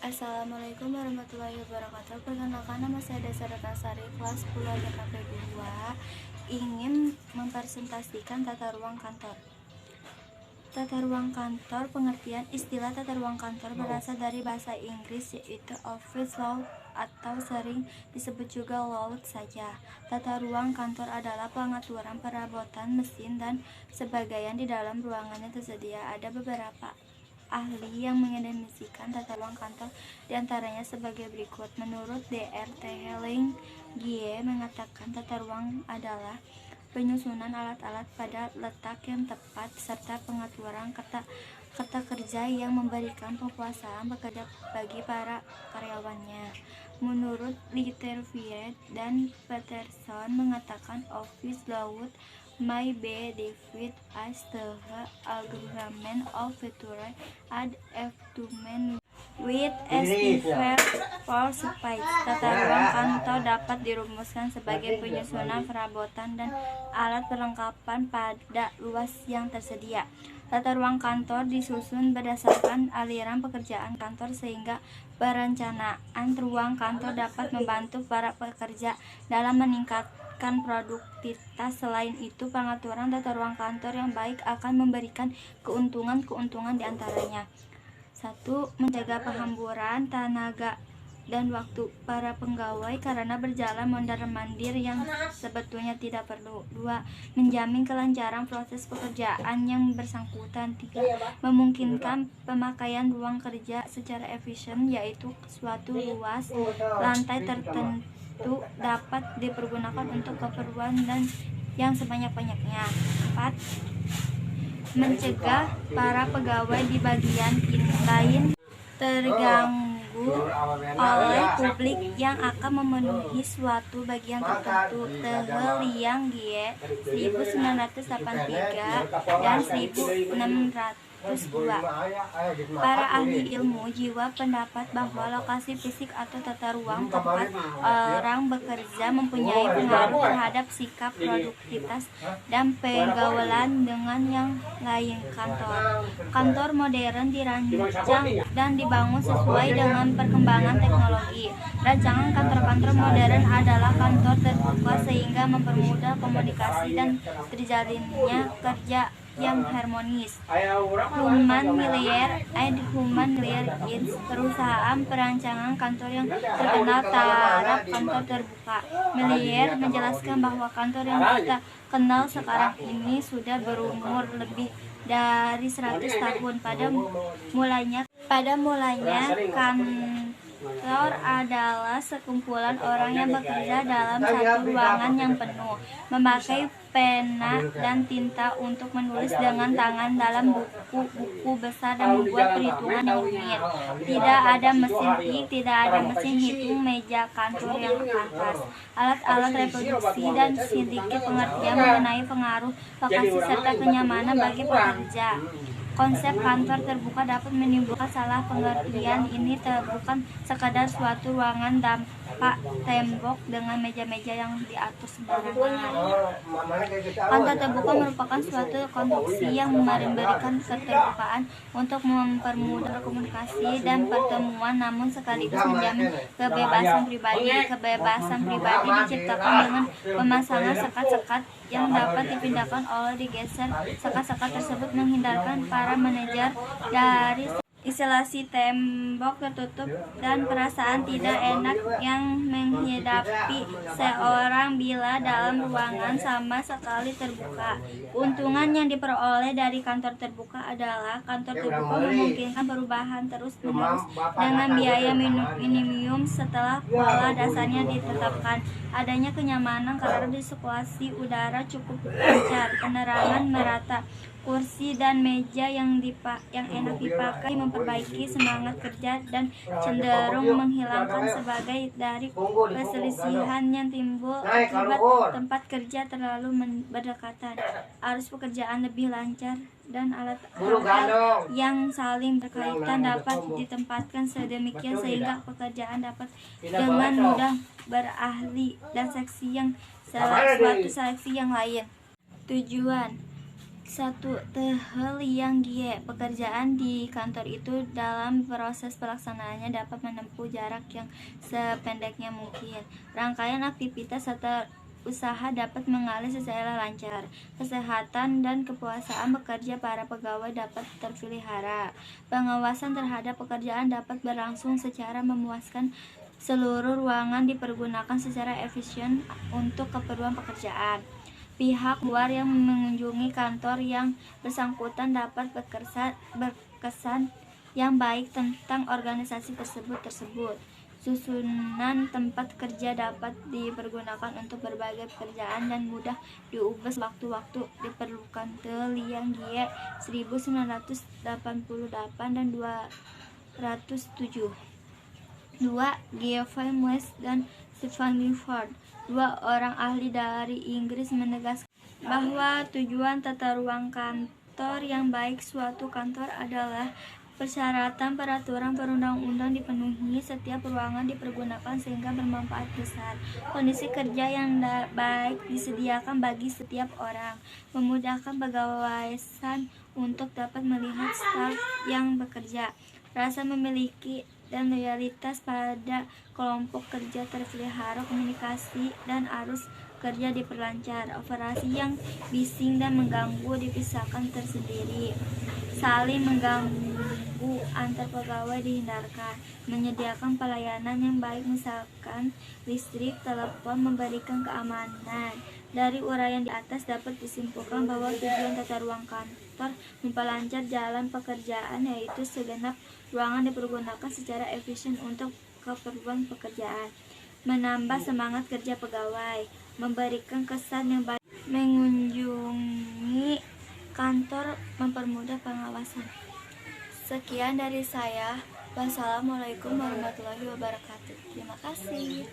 Assalamualaikum warahmatullahi wabarakatuh. Perkenalkan, nama saya Desa Ratnasari, kelas 10 KP 2, ingin mempresentasikan tata ruang kantor. Tata ruang kantor, pengertian istilah tata ruang kantor berasal dari bahasa Inggris, yaitu office layout atau sering disebut juga layout saja. Tata ruang kantor adalah pengaturan perabotan, mesin, dan sebagainya di dalam ruangan yang tersedia. Ada beberapa ahli yang mendefinisikan tata ruang kantor, diantaranya sebagai berikut. Menurut Dr. Helling Gie mengatakan tata ruang adalah penyusunan alat-alat pada letak yang tepat serta pengaturan kata kerja yang memberikan kepuasan bekerja bagi para karyawannya. Menurut Litterfield dan Peterson mengatakan office layout may be defined as the agreement of features and equipment with specified for space. Tata ruang kantor dapat dirumuskan sebagai penyusunan perabotan dan alat perlengkapan pada luas yang tersedia. Tata ruang kantor disusun berdasarkan aliran pekerjaan kantor, sehingga perencanaan ruang kantor dapat membantu para pekerja dalam meningkatkan produktivitas. Selain itu, pengaturan tata ruang kantor yang baik akan memberikan keuntungan diantaranya: 1. Mencegah penghamburan tenaga dan waktu para pegawai karena berjalan mondar-mandir yang sebetulnya tidak perlu. 2. Menjamin kelancaran proses pekerjaan yang bersangkutan. 3. Memungkinkan pemakaian ruang kerja secara efisien, yaitu suatu luas lantai tertentu dapat dipergunakan untuk keperluan dan yang sebanyak-banyaknya. 4. Mencegah para pegawai di bagian lain terganggu oleh publik yang akan memenuhi suatu bagian tertentu. Liang Gie 1983 dan 1602. Para ahli ilmu jiwa pendapat bahwa lokasi fisik atau tata ruang tempat orang bekerja mempunyai pengaruh terhadap sikap, produktivitas, dan pergaulan dengan yang lain. Kantor modern dirancang dan dibangun sesuai dengan perkembangan teknologi. Rancangan kantor-kantor modern adalah kantor terbuka sehingga mempermudah komunikasi dan terjalinnya kerja yang harmonis. Human Miller Inc., perusahaan perancangan kantor yang terkenal taraf kantor terbuka. Miller menjelaskan bahwa kantor yang kita kenal sekarang ini sudah berumur lebih dari 100 tahun. Pada mulanya kantor adalah sekumpulan orang yang bekerja dalam satu ruangan yang penuh, memakai pena dan tinta untuk menulis dengan tangan dalam buku-buku besar dan membuat perhitungan yang rumit. Tidak ada mesin ink, tidak ada mesin hitung, meja kantor yang kanvas, alat-alat reproduksi, dan sedikit pengertian mengenai pengaruh lokasi serta kenyamanan bagi pekerja. Konsep kantor terbuka dapat menimbulkan salah pengertian. Ini bukan sekadar suatu ruangan tanpa tembok dengan meja-meja yang diatur sembarangan. Kantor terbuka merupakan suatu konstruksi yang memberikan keterbukaan untuk mempermudah komunikasi dan pertemuan, namun sekaligus menjamin kebebasan pribadi. Kebebasan pribadi diciptakan dengan pemasangan sekat-sekat yang dapat dipindahkan oleh digeser. Sekat-sekat tersebut menghindarkan para manajer dari isolasi tembok tertutup dan perasaan tidak enak yang menghadapi seorang bila dalam ruangan sama sekali terbuka. Keuntungan yang diperoleh dari kantor terbuka adalah kantor terbuka memungkinkan perubahan terus-menerus dengan biaya minimum setelah pola dasarnya ditetapkan. Adanya kenyamanan karena sirkulasi udara cukup lancar, penerangan merata, kursi dan meja yang enak dipakai, memperbaiki semangat kerja, dan cenderung menghilangkan sebagai dari perselisihan yang timbul akibat tempat kerja terlalu berdekatan. Arus pekerjaan lebih lancar dan alat-alat yang saling berkaitan dapat ditempatkan sedemikian sehingga pekerjaan dapat dengan mudah beralih dan suatu seleksi yang lain. Tujuan: 1. Tehel yang gie. Pekerjaan di kantor itu dalam proses pelaksanaannya dapat menempuh jarak yang sependeknya mungkin. Rangkaian aktivitas atau usaha dapat mengalir secara lancar. Kesehatan dan kepuasan bekerja para pegawai dapat terpelihara. Pengawasan terhadap pekerjaan dapat berlangsung secara memuaskan. Seluruh ruangan dipergunakan secara efisien untuk keperluan pekerjaan. Pihak luar yang mengunjungi kantor yang bersangkutan dapat berkesan yang baik tentang organisasi tersebut. Susunan tempat kerja dapat dipergunakan untuk berbagai pekerjaan dan mudah diubah sewaktu-waktu diperlukan. Liang Gie 1988 dan 207. 2. Geoffrey Moyes dan Stephen Gifford, 2 orang ahli dari Inggris, menegaskan bahwa tujuan tata ruang kantor yang baik suatu kantor adalah persyaratan peraturan perundang-undang dipenuhi, setiap ruangan dipergunakan sehingga bermanfaat besar, kondisi kerja yang baik disediakan bagi setiap orang, memudahkan pegawaian untuk dapat melihat staf yang bekerja, rasa memiliki dan loyalitas pada kelompok kerja terpelihara, komunikasi dan arus kerja diperlancar, operasi yang bising dan mengganggu dipisahkan tersendiri, saling mengganggu antar pegawai dihindarkan, menyediakan pelayanan yang baik misalkan listrik, telepon, memberikan keamanan. Dari uraian di atas dapat disimpulkan bahwa tujuan tata ruang kantor memperlancar jalan pekerjaan, yaitu segenap ruangan dipergunakan secara efisien untuk keperluan pekerjaan, menambah semangat kerja pegawai, memberikan kesan yang baik, mengunjungi kantor, mempermudah pengawasan. Sekian dari saya. Wassalamualaikum warahmatullahi wabarakatuh. Terima kasih.